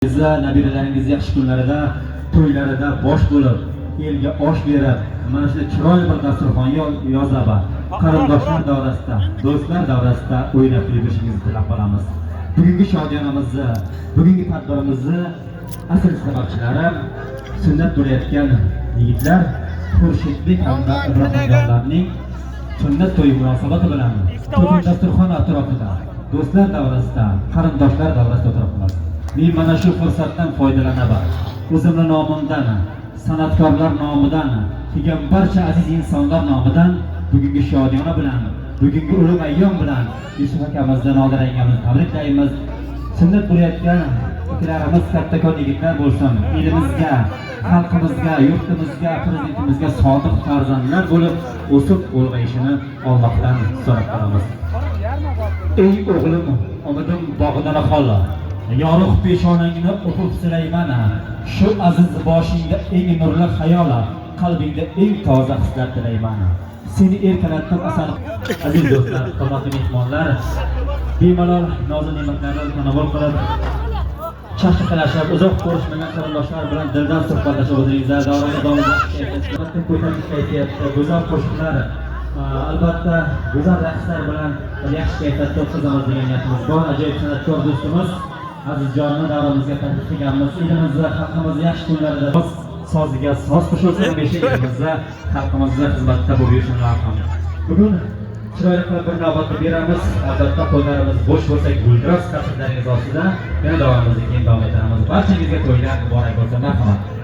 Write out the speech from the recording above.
Nabiralaringiz yaxshi kunlarida, to'ylarida bosh bo'lib, elga osh berib, mana shu chiroyli bir dasturxon yozaba, qarindoshlar davrasida, do'stlar davrasida o'ynab yurishingizni tilab qolamiz. Bugungi shodiyonamizni, bugungi tadbirimizni asl sababchilari sunnat bo'layotgan yigitlar Xurshidbek hamda Ibrohimjonlarning sunnat to'yi munosabati bilan to'y dasturxon atrofida, do'stlar davrasida, qarindoshlar davrasida o'tiribmiz. Men mana shu fursatdan foydalanaman. O'zimning nomimdan, san'atkorlar nomidan, kelgan barcha aziz insonlar nomidan bugungi shodiyona bilan, bugungi ulug' ayyom bilan Yusuf akamizni, Nodir akamizni tabriklaymiz. Sunnat bo'layotgan ikkilarimiz kattakon yigitlar bo'lsin. Elimizga, xalqimizga, yurtimizga, prezidentimizga sodiq farzandlar bo'lib o'sib ulg'ayishini Allohdan so'rab qolamiz. Ey o'g'lim, omadim bog'idan xola. Yorug' peshonangni o'pib silayman. Shu aziz boshingda eng nurli xayola, qalbingda eng toza hislar tilayman. Seni erkalatdim asal. Aziz do'stlar, hurmatli mehmonlar, bemalol nozik ne'matlarni tanovul qilib, chaqchaqalashib, uzoq ko'rishmagan qarindoshlar bilan dildan suhbatlashib o'tiringizlar. Davomida ko'tarinki kayfiyatda go'zal qo'shiqlar, albatta go'zal raqslar bilan yaxshi kayfiyatda o'tkazamiz degan niyatimiz bor. Ajoyib san'atkor do'stimiz Azizjonni davramizga taklif qilganmiz. Elimizda xalqimizning yaxshi kunlarida soziga soz qo'shilsa, elimizda xalqimizga xizmatda bo'lib yurishini ham. Bugun chiroyli qilib bir navbatni beramiz. Albatta qo'llarimiz bo'sh bo'lsa, guldiroz qarshilaringiz ostida yana davomimizni keyin davom ettiramiz. Barchangizga to'ylar muborak bo'lsin. Marhamat.